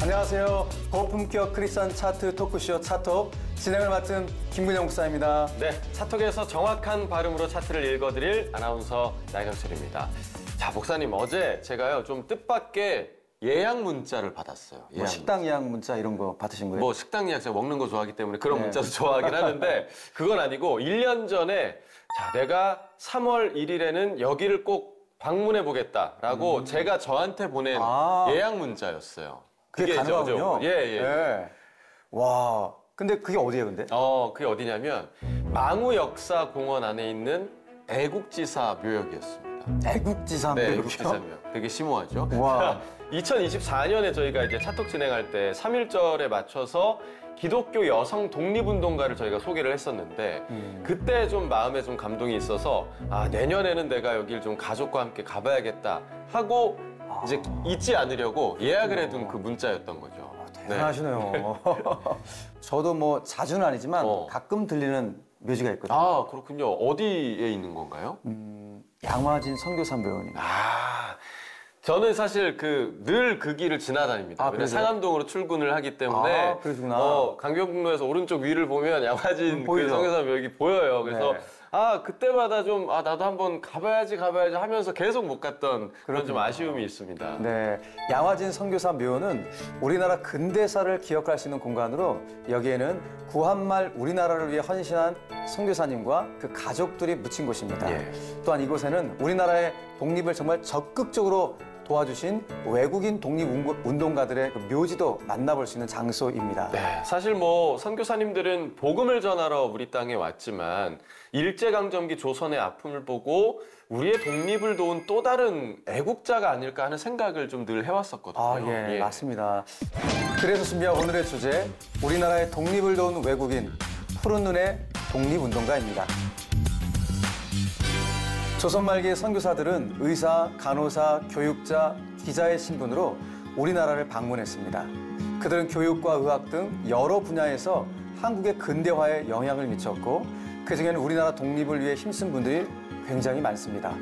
안녕하세요. 고품격 크리스천 차트 토크쇼 차톡 진행을 맡은 김근영 목사입니다. 네, 차톡에서 정확한 발음으로 차트를 읽어드릴 아나운서 나경철입니다. 자, 목사님, 어제 제가요 좀 뜻밖의 예약 문자를 받았어요. 뭐 식당 예약 문자 이런 거 받으신 거예요? 뭐 식당 예약, 제가 먹는 거 좋아하기 때문에 그런 문자도 좋아하긴 하는데 그건 아니고 1년 전에 자, 내가 3월 1일에는 여기를 꼭 방문해 보겠다라고 제가 저한테 보낸 예약 문자였어요. 그게 가능하군요. 예. 네. 와, 근데 그게 어디예요, 근데? 그게 어디냐면 망우역사공원 안에 있는 애국지사 묘역이었습니다. 애국지사 네, 묘역이요? 애국지사 묘역. 되게 심오하죠? 와. 2024년에 저희가 이제 차톡 진행할 때 3.1절에 맞춰서 기독교 여성 독립운동가를 저희가 소개를 했었는데 그때 좀 마음에 좀 감동이 있어서 내년에는 내가 여길 좀 가족과 함께 가봐야겠다 하고 이제 잊지 않으려고 예약을 해둔 그 문자였던 거죠. 대단하시네요. 저도 뭐 자주는 아니지만 가끔 들리는 묘지가 있거든요. 아, 그렇군요. 어디에 있는 건가요? 양화진 선교사 묘원입니다. 저는 사실 늘 그 길을 지나다닙니다. 왜냐면 상암동으로 출근을 하기 때문에 그러시구나. 강변북로에서 오른쪽 위를 보면 양화진 그 선교사 묘역이 보여요. 그래서 네. 그때마다 좀 나도 한번 가봐야지 하면서 계속 못 갔던 그런 좀 아쉬움이 있습니다. 네, 양화진 선교사 묘는 우리나라 근대사를 기억할 수 있는 공간으로 여기에는 구한말 우리나라를 위해 헌신한 선교사님과 그 가족들이 묻힌 곳입니다. 또한 이곳에는 우리나라의 독립을 정말 적극적으로 도와주신 외국인 독립운동가들의 그 묘지도 만나볼 수 있는 장소입니다. 네, 사실 뭐 선교사님들은 복음을 전하러 우리 땅에 왔지만 일제강점기 조선의 아픔을 보고 우리의 독립을 도운 또 다른 애국자가 아닐까 하는 생각을 좀 늘 해왔었거든요. 예, 맞습니다. 그래서 준비한 오늘의 주제, 우리나라의 독립을 도운 외국인, 푸른 눈의 독립운동가입니다. 조선 말기의 선교사들은 의사, 간호사, 교육자, 기자의 신분으로 우리나라를 방문했습니다. 그들은 교육과 의학 등 여러 분야에서 한국의 근대화에 영향을 미쳤고 그중에는 우리나라 독립을 위해 힘쓴 분들이 굉장히 많습니다.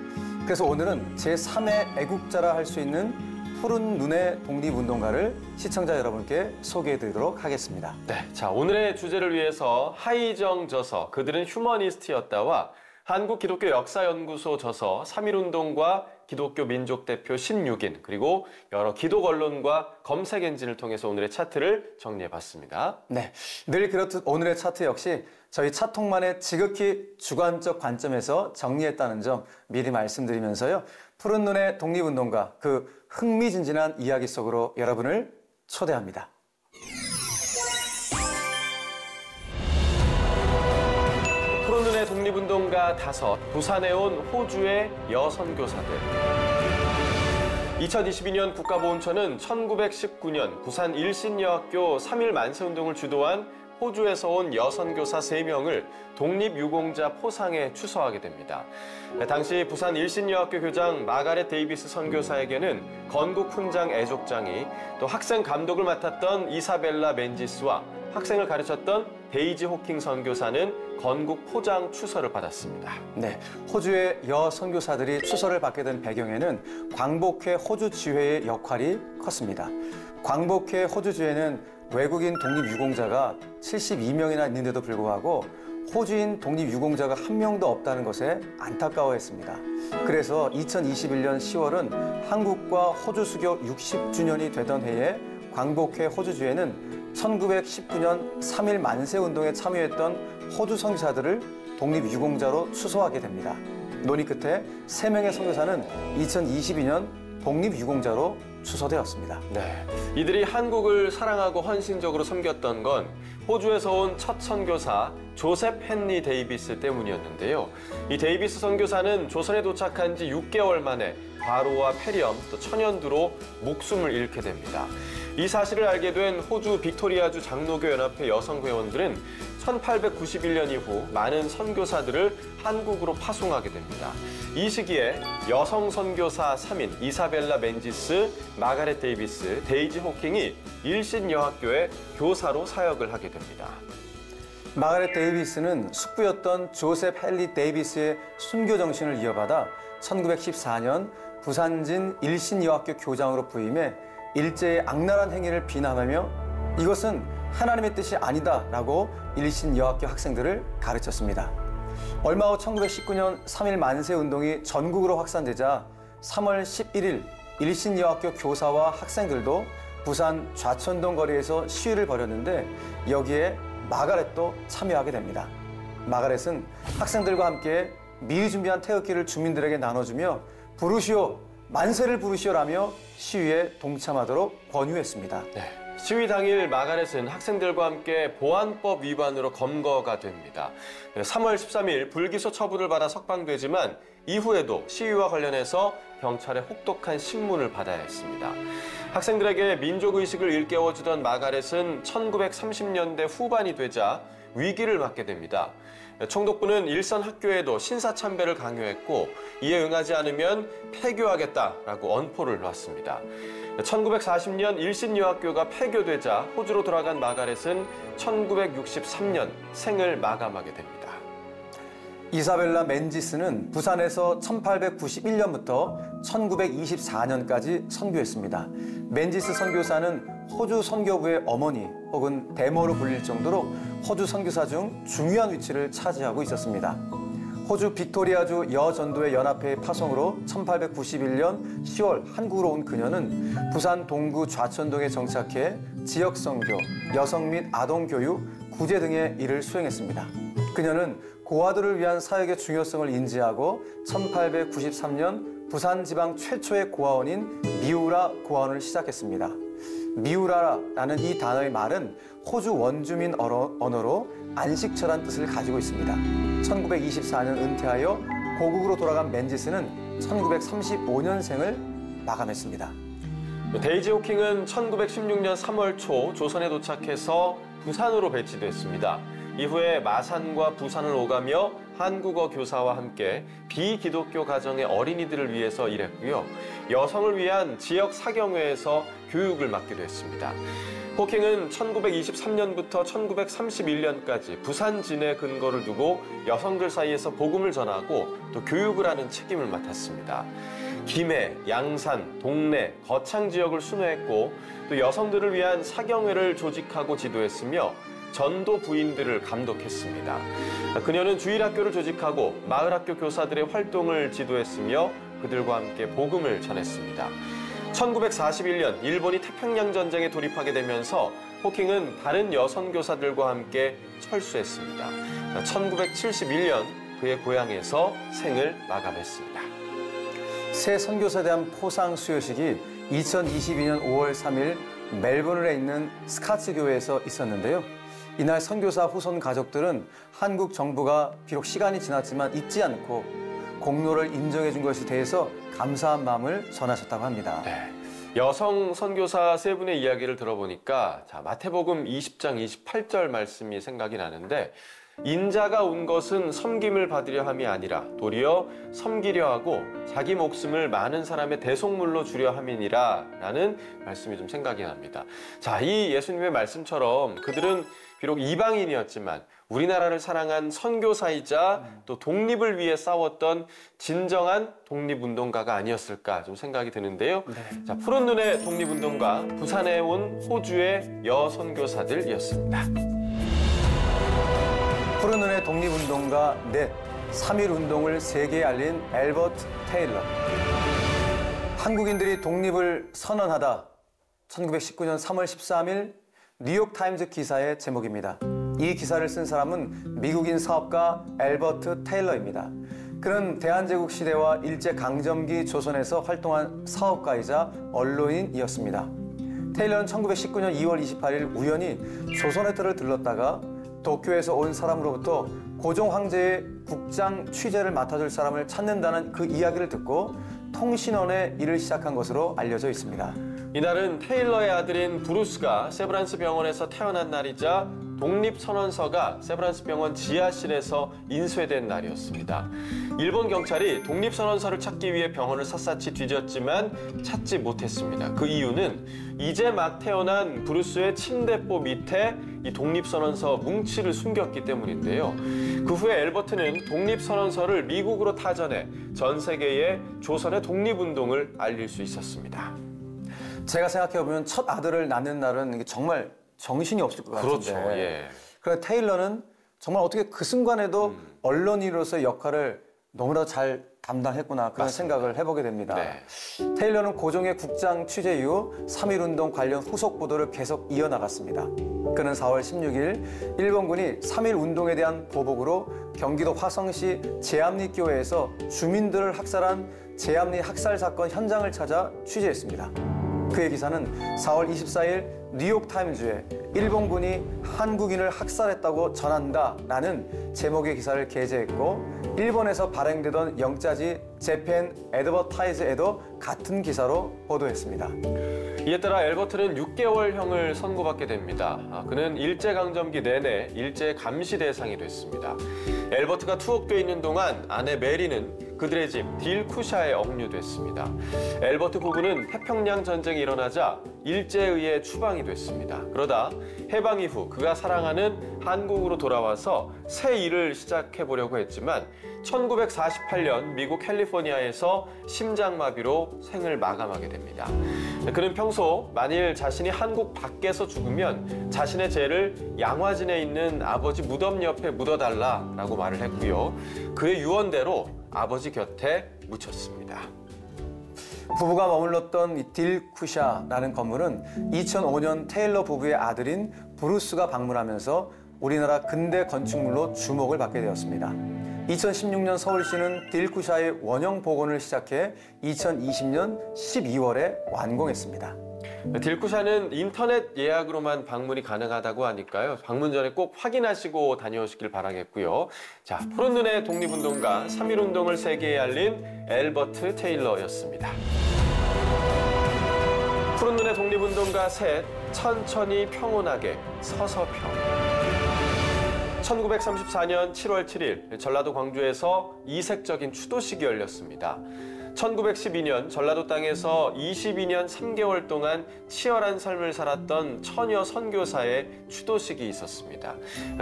그래서 오늘은 제3의 애국자라 할 수 있는 푸른 눈의 독립운동가를 시청자 여러분께 소개해드리도록 하겠습니다. 네, 자, 오늘의 주제를 위해서 하이정 저서 그들은 휴머니스트였다와 한국 기독교 역사연구소 저서 3.1운동과 기독교 민족대표 16인 그리고 여러 기독 언론과 검색 엔진을 통해서 오늘의 차트를 정리해봤습니다. 네, 늘 그렇듯 오늘의 차트 역시 저희 차톡만의 지극히 주관적 관점에서 정리했다는 점 미리 말씀드리면서요. 푸른 눈의 독립운동가 그 흥미진진한 이야기 속으로 여러분을 초대합니다. 푸른 눈의 독립운동가 5, 부산에 온 호주의 여선교사들. 2022년 국가보훈처는 1919년 부산 일신여학교 3.1 만세운동을 주도한 호주에서 온 여선교사 3명을 독립유공자 포상에 추서하게 됩니다. 당시 부산 일신여학교 교장 마가렛 데이비스 선교사에게는 건국 훈장 애족장이, 또 학생 감독을 맡았던 이사벨라 맨지스와 학생을 가르쳤던 데이지 호킹 선교사는 건국 포장 추서를 받았습니다. 네, 호주의 여선교사들이 추서를 받게 된 배경에는 광복회 호주지회의 역할이 컸습니다. 광복회 호주지회는 외국인 독립유공자가 72명이나 있는데도 불구하고 호주인 독립유공자가 한 명도 없다는 것에 안타까워했습니다. 그래서 2021년 10월은 한국과 호주 수교 60주년이 되던 해에 광복회 호주주회는 1919년 3.1 만세운동에 참여했던 호주 선교사들을 독립유공자로 추서하게 됩니다. 논의 끝에 3명의 선교사는 2022년 독립유공자로 추서되었습니다. 네, 이들이 한국을 사랑하고 헌신적으로 섬겼던 건 호주에서 온 첫 선교사 조셉 헨리 데이비스 때문이었는데요. 이 데이비스 선교사는 조선에 도착한 지 6개월 만에 과로와 폐렴, 또 천연두로 목숨을 잃게 됩니다. 이 사실을 알게 된 호주 빅토리아주 장로교 연합회 여성 회원들은 1891년 이후 많은 선교사들을 한국으로 파송하게 됩니다. 이 시기에 여성 선교사 3인 이사벨라 맨지스, 마가렛 데이비스, 데이지 호킹이 일신여학교에 교사로 사역을 하게 됩니다. 마가렛 데이비스는 숙부였던 조셉 헨리 데이비스의 순교 정신을 이어받아 1914년 부산진 일신여학교 교장으로 부임해 일제의 악랄한 행위를 비난하며 이것은 하나님의 뜻이 아니다라고 일신여학교 학생들을 가르쳤습니다. 얼마 후 1919년 3.1 만세 운동이 전국으로 확산되자 3월 11일 일신여학교 교사와 학생들도 부산 좌천동 거리에서 시위를 벌였는데 여기에 마가렛도 참여하게 됩니다. 마가렛은 학생들과 함께 미리 준비한 태극기를 주민들에게 나눠주며 부르시오, 만세를 부르시오라며 시위에 동참하도록 권유했습니다. 네. 시위 당일 마가렛은 학생들과 함께 보안법 위반으로 검거가 됩니다. 3월 13일 불기소 처분을 받아 석방되지만 이후에도 시위와 관련해서 경찰의 혹독한 신문을 받아야 했습니다. 학생들에게 민족의식을 일깨워주던 마가렛은 1930년대 후반이 되자 위기를 맞게 됩니다. 총독부는 일선 학교에도 신사참배를 강요했고 이에 응하지 않으면 폐교하겠다라고 언포를 놨습니다. 1940년 일신여학교가 폐교되자 호주로 돌아간 마가렛은 1963년 생을 마감하게 됩니다. 이사벨라 맨지스는 부산에서 1891년부터 1924년까지 선교했습니다. 맨지스 선교사는 호주 선교부의 어머니 혹은 대모로 불릴 정도로 호주 선교사 중 중요한 위치를 차지하고 있었습니다. 호주 빅토리아주 여전도회 연합회의 파송으로 1891년 10월 한국으로 온 그녀는 부산 동구 좌천동에 정착해 지역 선교, 여성 및 아동 교육, 구제 등의 일을 수행했습니다. 그녀는 고아들을 위한 사역의 중요성을 인지하고 1893년 부산지방 최초의 고아원인 미우라 고아원을 시작했습니다. 미우라라는 이 단어의 말은 호주 원주민 언어로 안식처란 뜻을 가지고 있습니다. 1924년 은퇴하여 고국으로 돌아간 맨지스는 1935년생을 마감했습니다. 데이지 호킹은 1916년 3월 초 조선에 도착해서 부산으로 배치됐습니다. 이후에 마산과 부산을 오가며 한국어 교사와 함께 비기독교 가정의 어린이들을 위해서 일했고요. 여성을 위한 지역 사경회에서 교육을 맡기도 했습니다. 호킹은 1923년부터 1931년까지 부산 진에 근거를 두고 여성들 사이에서 복음을 전하고 또 교육을 하는 책임을 맡았습니다. 김해, 양산, 동래, 거창 지역을 순회했고 또 여성들을 위한 사경회를 조직하고 지도했으며 전도 부인들을 감독했습니다. 그녀는 주일학교를 조직하고 마을학교 교사들의 활동을 지도했으며 그들과 함께 복음을 전했습니다. 1941년 일본이 태평양 전쟁에 돌입하게 되면서 호킹은 다른 여성 교사들과 함께 철수했습니다. 1971년 그의 고향에서 생을 마감했습니다. 새 선교사에 대한 포상 수여식이 2022년 5월 3일 멜버른에 있는 스카츠 교회에서 있었는데요. 이날 선교사 후손 가족들은 한국 정부가 비록 시간이 지났지만 잊지 않고 공로를 인정해 준 것에 대해서 감사한 마음을 전하셨다고 합니다. 네. 여성 선교사 세 분의 이야기를 들어보니까 마태복음 20장 28절 말씀이 생각이 나는데 인자가 온 것은 섬김을 받으려 함이 아니라 도리어 섬기려 하고 자기 목숨을 많은 사람의 대속물로 주려 함이니라 라는 말씀이 좀 생각이 납니다. 자, 이 예수님의 말씀처럼 그들은 비록 이방인이었지만 우리나라를 사랑한 선교사이자 또 독립을 위해 싸웠던 진정한 독립운동가가 아니었을까 좀 생각이 드는데요. 네. 자, 푸른 눈의 독립운동가, 부산에 온 호주의 여선교사들이었습니다. 푸른 눈의 독립운동가 넷, 3.1 운동을 세계에 알린 앨버트 테일러. 한국인들이 독립을 선언하다 1919년 3월 13일 뉴욕타임즈 기사의 제목입니다. 이 기사를 쓴 사람은 미국인 사업가 앨버트 테일러입니다. 그는 대한제국 시대와 일제강점기 조선에서 활동한 사업가이자 언론인이었습니다. 테일러는 1919년 2월 28일 우연히 조선의 터를 들렀다가 도쿄에서 온 사람으로부터 고종 황제의 국장 취재를 맡아줄 사람을 찾는다는 그 이야기를 듣고 통신원에 일을 시작한 것으로 알려져 있습니다. 이날은 테일러의 아들인 브루스가 세브란스 병원에서 태어난 날이자 독립선언서가 세브란스 병원 지하실에서 인쇄된 날이었습니다. 일본 경찰이 독립선언서를 찾기 위해 병원을 샅샅이 뒤졌지만 찾지 못했습니다. 그 이유는 이제 막 태어난 브루스의 침대보 밑에 이 독립선언서 뭉치를 숨겼기 때문인데요. 그 후에 앨버트는 독립선언서를 미국으로 타전해 전 세계에 조선의 독립운동을 알릴 수 있었습니다. 제가 생각해보면 첫 아들을 낳는 날은 이게 정말 정신이 없을 것 같은데. 그렇죠. 예. 그런데 테일러는 정말 어떻게 그 순간에도 언론인으로서의 역할을 너무나 잘 담당했구나 그런 맞습니다. 생각을 해보게 됩니다. 네. 테일러는 고종의 국장 취재 이후 3.1운동 관련 후속 보도를 계속 이어나갔습니다. 그는 4월 16일 일본군이 3.1운동에 대한 보복으로 경기도 화성시 제암리교회에서 주민들을 학살한 제암리 학살 사건 현장을 찾아 취재했습니다. 그의 기사는 4월 24일 뉴욕타임즈에 일본군이 한국인을 학살했다고 전한다라는 제목의 기사를 게재했고 일본에서 발행되던 영자지 재팬 애드버타이즈에도 같은 기사로 보도했습니다. 이에 따라 엘버트는 6개월형을 선고받게 됩니다. 그는 일제강점기 내내 일제 감시 대상이 됐습니다. 엘버트가 투옥돼 있는 동안 아내 메리는 그들의 집 딜쿠샤에 억류됐습니다. 엘버트 부부는 태평양 전쟁이 일어나자 일제에 의해 추방이 됐습니다. 그러다 해방 이후 그가 사랑하는 한국으로 돌아와서 새 일을 시작해보려고 했지만 1948년 미국 캘리포니아에서 심장마비로 생을 마감하게 됩니다. 그는 평소 만일 자신이 한국 밖에서 죽으면 자신의 죄를 양화진에 있는 아버지 무덤 옆에 묻어달라라고 말을 했고요. 그의 유언대로 아버지 곁에 묻혔습니다. 부부가 머물렀던 이 딜쿠샤라는 건물은 2005년 테일러 부부의 아들인 브루스가 방문하면서 우리나라 근대 건축물로 주목을 받게 되었습니다. 2016년 서울시는 딜쿠샤의 원형 복원을 시작해 2020년 12월에 완공했습니다. 딜쿠샤는 인터넷 예약으로만 방문이 가능하다고 하니까요. 방문 전에 꼭 확인하시고 다녀오시길 바라겠고요. 자, 푸른 눈의 독립운동가 3.1운동을 세계에 알린 엘버트 테일러였습니다. 푸른 눈의 독립운동가 셋, 천천히 평온하게 서서평. 1934년 7월 7일 전라도 광주에서 이색적인 추도식이 열렸습니다. 1912년 전라도 땅에서 22년 3개월 동안 치열한 삶을 살았던 처녀 선교사의 추도식이 있었습니다.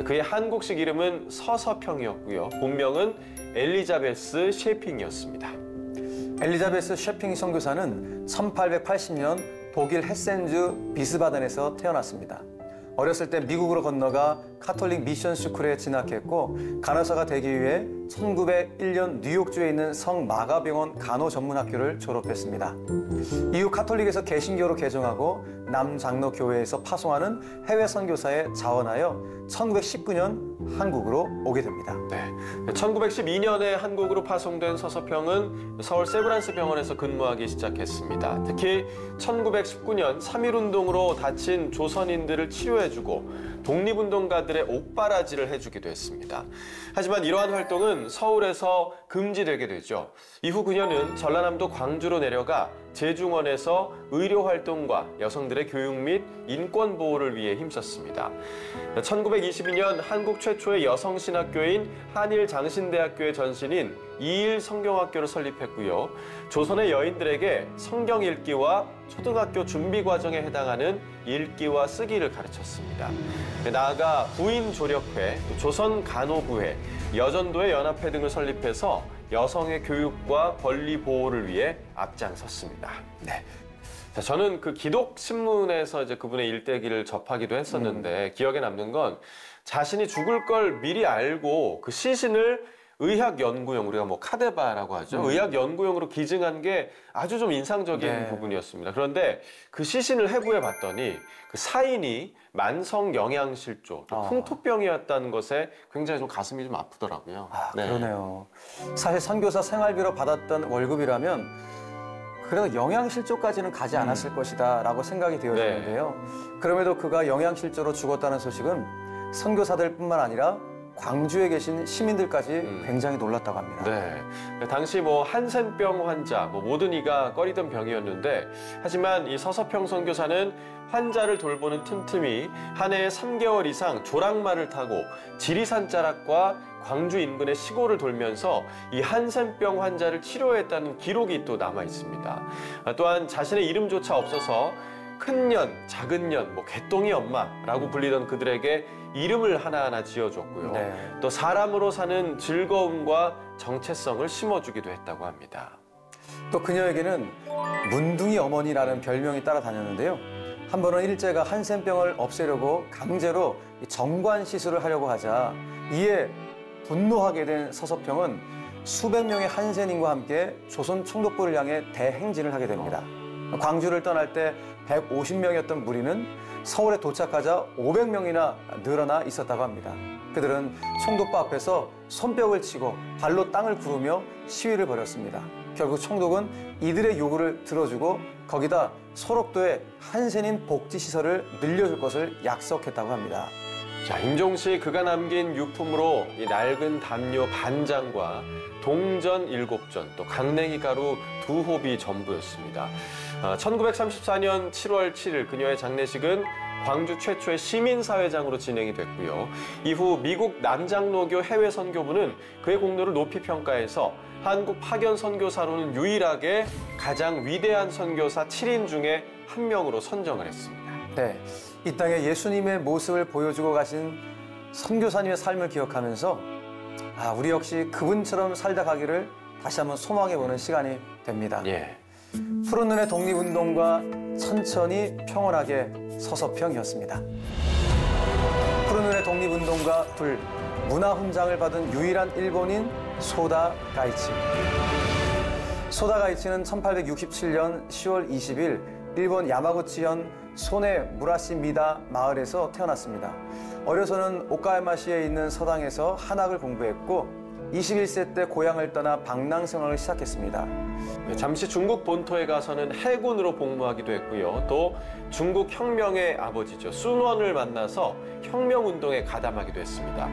그의 한국식 이름은 서서평이었고요. 본명은 엘리자베스 셰핑이었습니다. 엘리자베스 셰핑 선교사는 1880년 독일 헤센주 비스바덴에서 태어났습니다. 어렸을 때 미국으로 건너가 카톨릭 미션 스쿨에 진학했고 간호사가 되기 위해 1901년 뉴욕주에 있는 성 마가병원 간호전문학교를 졸업했습니다. 이후 카톨릭에서 개신교로 개종하고 남장로교회에서 파송하는 해외 선교사에 자원하여 1919년 한국으로 오게 됩니다. 네, 1912년에 한국으로 파송된 서서평은 서울 세브란스 병원에서 근무하기 시작했습니다. 특히 1919년 3.1운동으로 다친 조선인들을 치료해주고 독립운동가들의 옥바라지를 해주기도 했습니다. 하지만 이러한 활동은 서울에서 금지되게 되죠. 이후 그녀는 전라남도 광주로 내려가 재중원에서 의료활동과 여성들의 교육 및 인권 보호를 위해 힘썼습니다. 1922년 한국 최초의 여성신학교인 한일장신대학교의 전신인 이일 성경학교를 설립했고요. 조선의 여인들에게 성경 읽기와 초등학교 준비 과정에 해당하는 읽기와 쓰기를 가르쳤습니다. 나아가 부인조력회, 조선간호부회, 여전도의 연합회 등을 설립해서 여성의 교육과 권리 보호를 위해 앞장섰습니다. 네. 자, 저는 그 기독신문에서 이제 그분의 일대기를 접하기도 했었는데 기억에 남는 건 자신이 죽을 걸 미리 알고 그 시신을 의학연구용, 우리가 뭐 카데바라고 하죠. 의학연구용으로 기증한 게 아주 좀 인상적인 부분이었습니다. 그런데 그 시신을 해부해 봤더니 그 사인이 만성영양실조, 풍토병이었다는 것에 굉장히 좀 가슴이 좀 아프더라고요. 그러네요. 사실 선교사 생활비로 받았던 월급이라면 그래도 영양실조까지는 가지 않았을 것이다 라고 생각이 되어지는데요. 그럼에도 그가 영양실조로 죽었다는 소식은 선교사들뿐만 아니라 광주에 계신 시민들까지 굉장히 놀랐다고 합니다. 네, 당시 뭐 한센병 환자, 뭐 모든 이가 꺼리던 병이었는데 하지만 이 서서평 선교사는 환자를 돌보는 틈틈이 한 해에 3개월 이상 조랑말을 타고 지리산 자락과 광주 인근의 시골을 돌면서 이 한센병 환자를 치료했다는 기록이 또 남아 있습니다. 또한 자신의 이름조차 없어서 큰년, 작은년, 뭐 개똥이 엄마라고 불리던 그들에게 이름을 하나하나 지어줬고요. 또 사람으로 사는 즐거움과 정체성을 심어주기도 했다고 합니다. 또 그녀에게는 문둥이 어머니라는 별명이 따라다녔는데요. 한 번은 일제가 한센병을 없애려고 강제로 정관 시술을 하려고 하자 이에 분노하게 된 서서평은 수백 명의 한센인과 함께 조선 총독부를 향해 대행진을 하게 됩니다. 광주를 떠날 때 150명이었던 무리는 서울에 도착하자 500명이나 늘어나 있었다고 합니다. 그들은 총독부 앞에서 손뼉을 치고 발로 땅을 구르며 시위를 벌였습니다. 결국 총독은 이들의 요구를 들어주고 거기다 소록도에 한센인 복지시설을 늘려줄 것을 약속했다고 합니다. 자, 임종시 그가 남긴 유품으로 이 낡은 담요 반장과 동전 7전, 또 강냉이 가루 2홉이 전부였습니다. 1934년 7월 7일 그녀의 장례식은 광주 최초의 시민사회장으로 진행이 됐고요. 이후 미국 남장로교 해외선교부는 그의 공로를 높이 평가해서 한국 파견 선교사로는 유일하게 가장 위대한 선교사 7인 중에 한 명으로 선정을 했습니다. 네, 이 땅에 예수님의 모습을 보여주고 가신 선교사님의 삶을 기억하면서 우리 역시 그분처럼 살다 가기를 다시 한번 소망해보는 시간이 됩니다. 예. 푸른 눈의 독립운동과 천천히 평온하게 서서평이었습니다. 푸른 눈의 독립운동가 둘, 문화훈장을 받은 유일한 일본인 소다 가이치. 소다 가이치는 1867년 10월 20일 일본 야마구치현 소네 무라시미다 마을에서 태어났습니다. 어려서는 오카야마시에 있는 서당에서 한학을 공부했고 21세 때 고향을 떠나 방랑 생활을 시작했습니다. 잠시 중국 본토에 가서는 해군으로 복무하기도 했고요. 또 중국 혁명의 아버지죠. 순원을 만나서 혁명운동에 가담하기도 했습니다.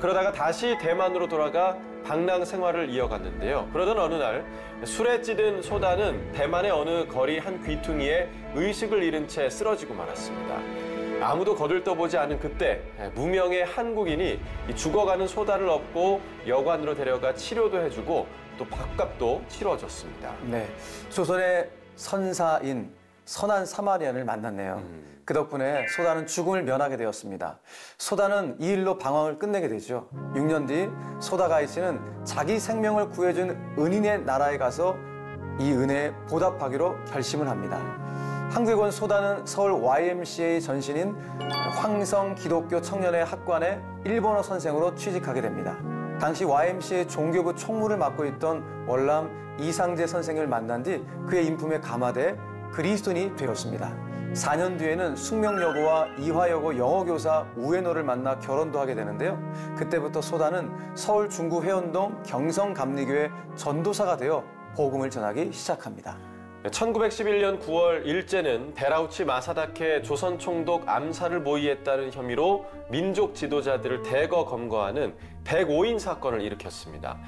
그러다가 다시 대만으로 돌아가 방랑 생활을 이어갔는데요. 그러던 어느 날 술에 찌든 소다는 대만의 어느 거리 한 귀퉁이에 의식을 잃은 채 쓰러지고 말았습니다. 아무도 거들떠보지 않은 그때 무명의 한국인이 죽어가는 소다를 업고 여관으로 데려가 치료도 해주고 또 밥값도 치러줬습니다. 네, 조선의 선사인 선한 사마리안을 만났네요. 그 덕분에 소다는 죽음을 면하게 되었습니다. 소다는 이 일로 방황을 끝내게 되죠. 6년 뒤 소다 가이치는 자기 생명을 구해준 은인의 나라에 가서 이 은혜에 보답하기로 결심을 합니다. 한국에 온 소다는 서울 YMCA 전신인 황성 기독교 청년회 학관에 일본어 선생으로 취직하게 됩니다. 당시 YMCA 종교부 총무를 맡고 있던 월남 이상재 선생을 만난 뒤 그의 인품에 감화돼 그리스도인이 되었습니다. 4년 뒤에는 숙명여고와 이화여고 영어교사 우에노를 만나 결혼도 하게 되는데요. 그때부터 소다는 서울 중구 회원동 경성감리교회 전도사가 되어 복음을 전하기 시작합니다. 1911년 9월 일제는 데라우치 마사다케 조선 총독 암살을 모의했다는 혐의로 민족 지도자들을 대거 검거하는 105인 사건을 일으켰습니다.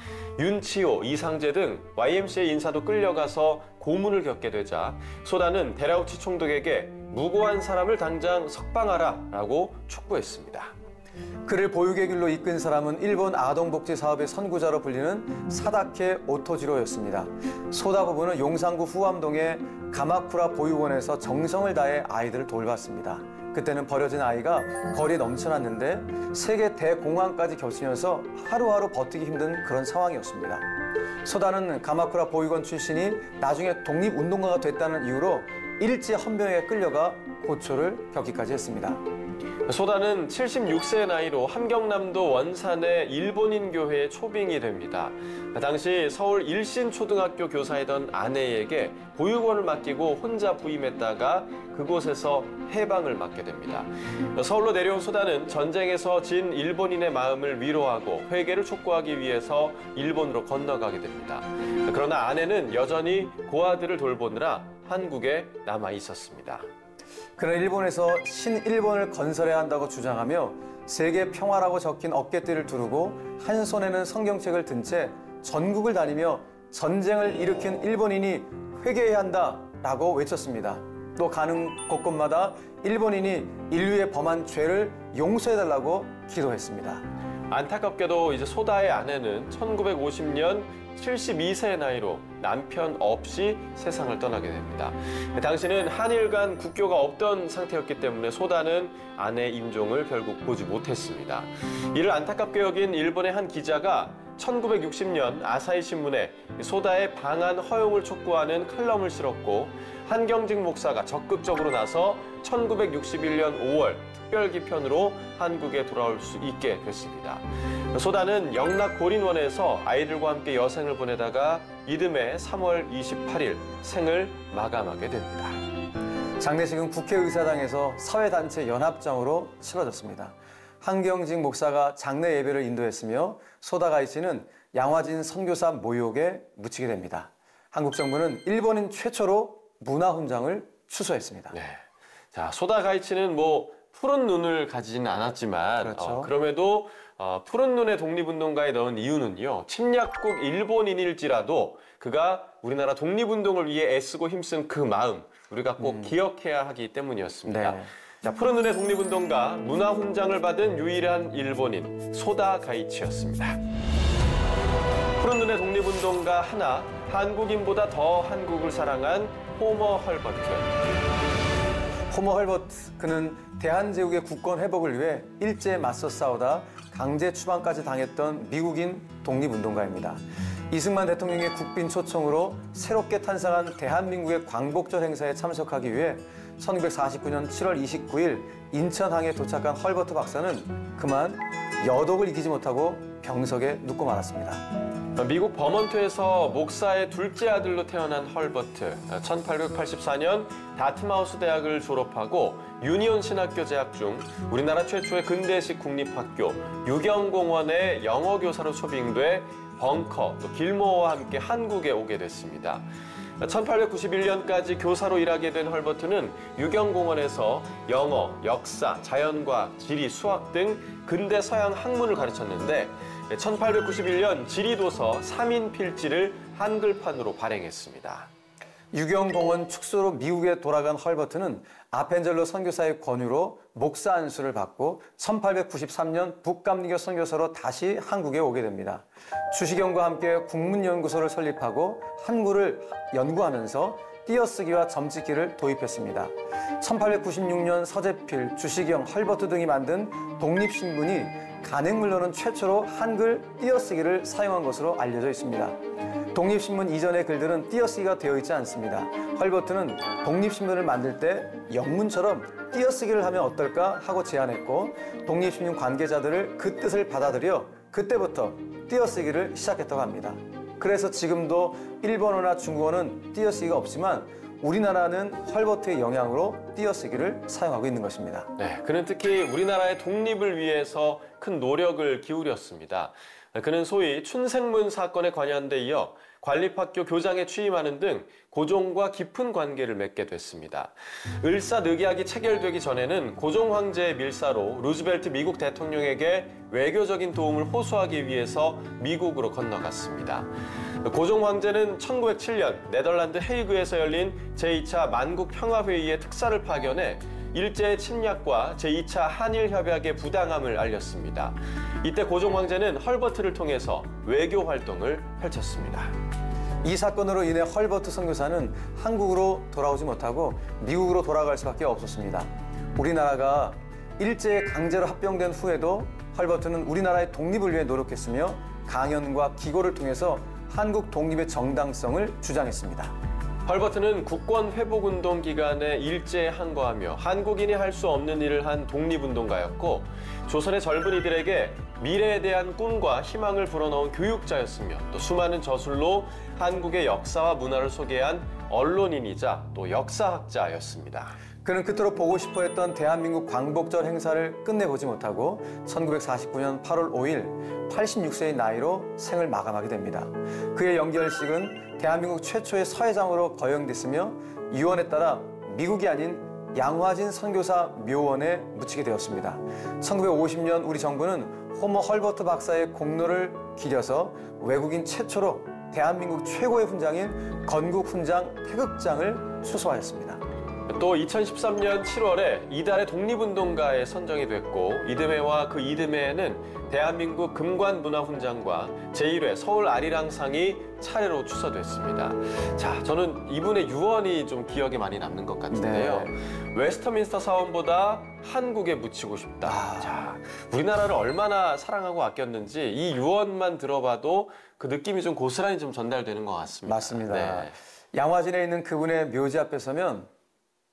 윤치호, 이상재 등 YMCA 인사도 끌려가서 고문을 겪게 되자 소다는 데라우치 총독에게 무고한 사람을 당장 석방하라라고 촉구했습니다. 그를 보육의 길로 이끈 사람은 일본 아동복지 사업의 선구자로 불리는 사다케 오토지로였습니다. 소다 부부는 용산구 후암동의 가마쿠라 보육원에서 정성을 다해 아이들을 돌봤습니다. 그때는 버려진 아이가 거리에 넘쳐났는데 세계 대공황까지 겹치면서 하루하루 버티기 힘든 그런 상황이었습니다. 소다는 가마쿠라 보육원 출신이 나중에 독립운동가가 됐다는 이유로 일제 헌병에 끌려가 고초를 겪기까지 했습니다. 소다는 76세의 나이로 함경남도 원산의 일본인 교회의 초빙이 됩니다. 당시 서울 일신초등학교 교사이던 아내에게 보육원을 맡기고 혼자 부임했다가 그곳에서 해방을 맞게 됩니다. 서울로 내려온 소다는 전쟁에서 진 일본인의 마음을 위로하고 회개를 촉구하기 위해서 일본으로 건너가게 됩니다. 그러나 아내는 여전히 고아들을 돌보느라 한국에 남아 있었습니다. 그는 일본에서 신일본을 건설해야 한다고 주장하며 세계 평화라고 적힌 어깨띠를 두르고 한 손에는 성경책을 든 채 전국을 다니며 전쟁을 일으킨 일본인이 회개해야 한다라고 외쳤습니다. 또 가는 곳곳마다 일본인이 인류의 범한 죄를 용서해달라고 기도했습니다. 안타깝게도 이제 소다의 아내는 1950년 72세의 나이로 남편 없이 세상을 떠나게 됩니다. 당시는 한일 간 국교가 없던 상태였기 때문에 소다는 아내 임종을 결국 보지 못했습니다. 이를 안타깝게 여긴 일본의 한 기자가 1960년 아사히 신문에 소다의 방한 허용을 촉구하는 칼럼을 실었고 한경직 목사가 적극적으로 나서 1961년 5월 특별기편으로 한국에 돌아올 수 있게 됐습니다. 소다는 영락 고린원에서 아이들과 함께 여생을 보내다가 이듬해 3월 28일 생을 마감하게 됩니다. 장례식은 국회의사당에서 사회단체 연합장으로 치러졌습니다. 한경직 목사가 장례 예배를 인도했으며 소다 가이치는 양화진 선교사 모욕에 묻히게 됩니다. 한국 정부는 일본인 최초로 문화훈장을 추수했습니다. 네. 자, 소다 가이치는 푸른 눈을 가지지는 않았지만 그렇죠. 그럼에도 푸른 눈의 독립운동가에 넣은 이유는요. 침략국 일본인일지라도 그가 우리나라 독립운동을 위해 애쓰고 힘쓴 그 마음 우리가 꼭 기억해야 하기 때문이었습니다. 네. 자, 푸른 눈의 독립운동가 문화훈장을 받은 유일한 일본인 소다 가이치였습니다. 푸른 눈의 독립운동가 하나, 한국인보다 더 한국을 사랑한 호머 헐버트. 호머 헐버트, 그는 대한제국의 국권 회복을 위해 일제에 맞서 싸우다 강제 추방까지 당했던 미국인 독립운동가입니다. 이승만 대통령의 국빈 초청으로 새롭게 탄생한 대한민국의 광복절 행사에 참석하기 위해 1949년 7월 29일 인천항에 도착한 헐버트 박사는 그만 여독을 이기지 못하고 병석에 눕고 말았습니다. 미국 버먼트에서 목사의 둘째 아들로 태어난 헐버트, 1884년 다트마우스 대학을 졸업하고 유니온 신학교 재학 중 우리나라 최초의 근대식 국립학교 유경공원의 영어 교사로 초빙돼 벙커, 또 길모어와 함께 한국에 오게 됐습니다. 1891년까지 교사로 일하게 된 헐버트는 유경공원에서 영어, 역사, 자연과학, 지리, 수학 등 근대 서양 학문을 가르쳤는데 1891년 지리도서 3인 필지를 한글판으로 발행했습니다. 유경공원 축소로 미국에 돌아간 헐버트는 아펜젤로 선교사의 권유로 목사 안수를 받고 1893년 북감리교 선교사로 다시 한국에 오게 됩니다. 주시경과 함께 국문연구소를 설립하고 한글을 연구하면서 띄어쓰기와 점찍기를 도입했습니다. 1896년 서재필, 주시경, 헐버트 등이 만든 독립신문이 간행물로는 최초로 한글 띄어쓰기를 사용한 것으로 알려져 있습니다. 독립신문 이전의 글들은 띄어쓰기가 되어 있지 않습니다. 헐버트는 독립신문을 만들 때 영문처럼 띄어쓰기를 하면 어떨까 하고 제안했고 독립신문 관계자들을 그 뜻을 받아들여 그때부터 띄어쓰기를 시작했다고 합니다. 그래서 지금도 일본어나 중국어는 띄어쓰기가 없지만 우리나라는 헐버트의 영향으로 띄어쓰기를 사용하고 있는 것입니다. 네, 그는 특히 우리나라의 독립을 위해서 큰 노력을 기울였습니다. 그는 소위 춘생문 사건에 관여한 데 이어 관립학교 교장에 취임하는 등 고종과 깊은 관계를 맺게 됐습니다. 을사늑약이 체결되기 전에는 고종 황제의 밀사로 루즈벨트 미국 대통령에게 외교적인 도움을 호소하기 위해서 미국으로 건너갔습니다. 고종 황제는 1907년 네덜란드 헤이그에서 열린 제2차 만국 평화회의의 특사를 파견해 일제의 침략과 제2차 한일협약의 부당함을 알렸습니다. 이때 고종 황제는 헐버트를 통해서 외교 활동을 펼쳤습니다. 이 사건으로 인해 헐버트 선교사는 한국으로 돌아오지 못하고 미국으로 돌아갈 수밖에 없었습니다. 우리나라가 일제에 강제로 합병된 후에도 헐버트는 우리나라의 독립을 위해 노력했으며 강연과 기고를 통해서 한국 독립의 정당성을 주장했습니다. 헐버트는 국권 회복운동 기간에 일제에 항거하며 한국인이 할 수 없는 일을 한 독립운동가였고 조선의 젊은이들에게 미래에 대한 꿈과 희망을 불어넣은 교육자였으며 또 수많은 저술로 한국의 역사와 문화를 소개한 언론인이자 또 역사학자였습니다. 그는 그토록 보고 싶어 했던 대한민국 광복절 행사를 끝내보지 못하고 1949년 8월 5일 86세의 나이로 생을 마감하게 됩니다. 그의 영결식은 대한민국 최초의 서회장으로 거행됐으며 유언에 따라 미국이 아닌 양화진 선교사 묘원에 묻히게 되었습니다. 1950년 우리 정부는 호머 헐버트 박사의 공로를 기려서 외국인 최초로 대한민국 최고의 훈장인 건국훈장 태극장을 수소하였습니다. 또 2013년 7월에 이달의 독립운동가에 선정이 됐고 이듬해와 그 이듬해에는 대한민국 금관문화훈장과 제1회 서울 아리랑상이 차례로 추서됐습니다. 자, 저는 이분의 유언이 좀 기억에 많이 남는 것 같은데요. 웨스터민스터 사원보다 한국에 묻히고 싶다. 자, 우리나라를 얼마나 사랑하고 아꼈는지 이 유언만 들어봐도 그 느낌이 좀 고스란히 좀 전달되는 것 같습니다. 맞습니다. 네. 양화진에 있는 그분의 묘지 앞에 서면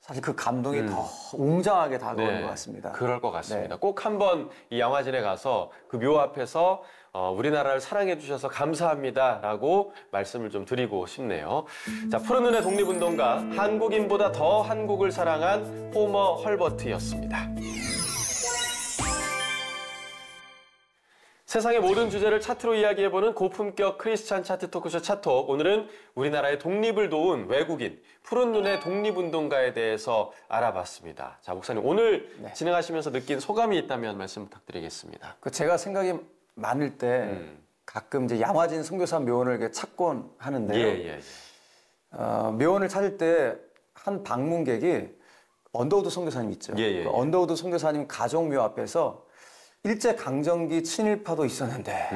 사실 그 감동이 더 웅장하게 다가오는 것 같습니다. 그럴 것 같습니다. 꼭 한번 이 양화진에 가서 그 묘 앞에서 우리나라를 사랑해 주셔서 감사합니다라고 말씀을 좀 드리고 싶네요. 자, 푸른 눈의 독립운동가, 한국인보다 더 한국을 사랑한 호머 헐버트였습니다. 세상의 모든 주제를 차트로 이야기해보는 고품격 크리스찬 차트 토크쇼 차톡. 오늘은 우리나라의 독립을 도운 외국인, 푸른 눈의 독립운동가에 대해서 알아봤습니다. 자, 목사님, 오늘 진행하시면서 느낀 소감이 있다면 말씀 부탁드리겠습니다. 제가 생각이 많을 때 가끔 이제 양화진 선교사 묘원을 이렇게 찾곤 하는데요. 묘원을 찾을 때 한 방문객이 언더우드 선교사님 있죠. 그 언더우드 선교사님 가족묘 앞에서 일제 강점기 친일파도 있었는데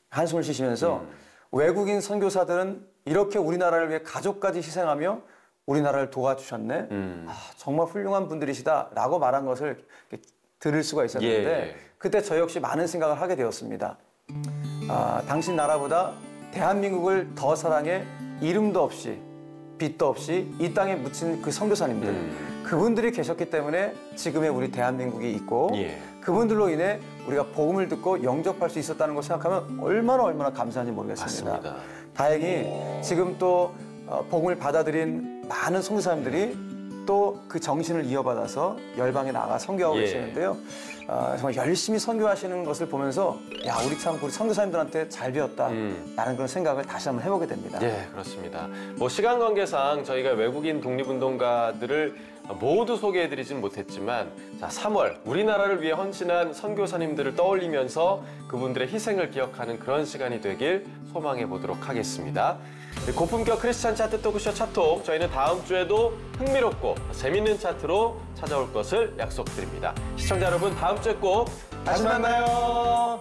한숨을 쉬시면서 외국인 선교사들은 이렇게 우리나라를 위해 가족까지 희생하며 우리나라를 도와주셨네. 정말 훌륭한 분들이시다라고 말한 것을 들을 수가 있었는데 그때 저 역시 많은 생각을 하게 되었습니다. 당신 나라보다 대한민국을 더 사랑해 이름도 없이 빛도 없이 이 땅에 묻힌 그 선교사님들 그분들이 계셨기 때문에 지금의 우리 대한민국이 있고 그분들로 인해 우리가 복음을 듣고 영접할 수 있었다는 걸 생각하면 얼마나 감사한지 모르겠습니다. 맞습니다. 다행히 지금 또 복음을 받아들인 많은 선교사님들이 또 그 정신을 이어받아서 열방에 나가 선교하고 계시는데요. 정말 열심히 선교하시는 것을 보면서 야, 우리 참 우리 선교사님들한테 잘 배웠다 라는 그런 생각을 다시 한번 해보게 됩니다. 네, 그렇습니다. 뭐 시간 관계상 저희가 외국인 독립운동가들을 모두 소개해드리진 못했지만 자, 3월 우리나라를 위해 헌신한 선교사님들을 떠올리면서 그분들의 희생을 기억하는 그런 시간이 되길 소망해 보도록 하겠습니다. 고품격 크리스찬 차트 토크쇼 차톡, 저희는 다음 주에도 흥미롭고 재밌는 차트로 찾아올 것을 약속드립니다. 시청자 여러분, 다음 주에 꼭 다시 만나요.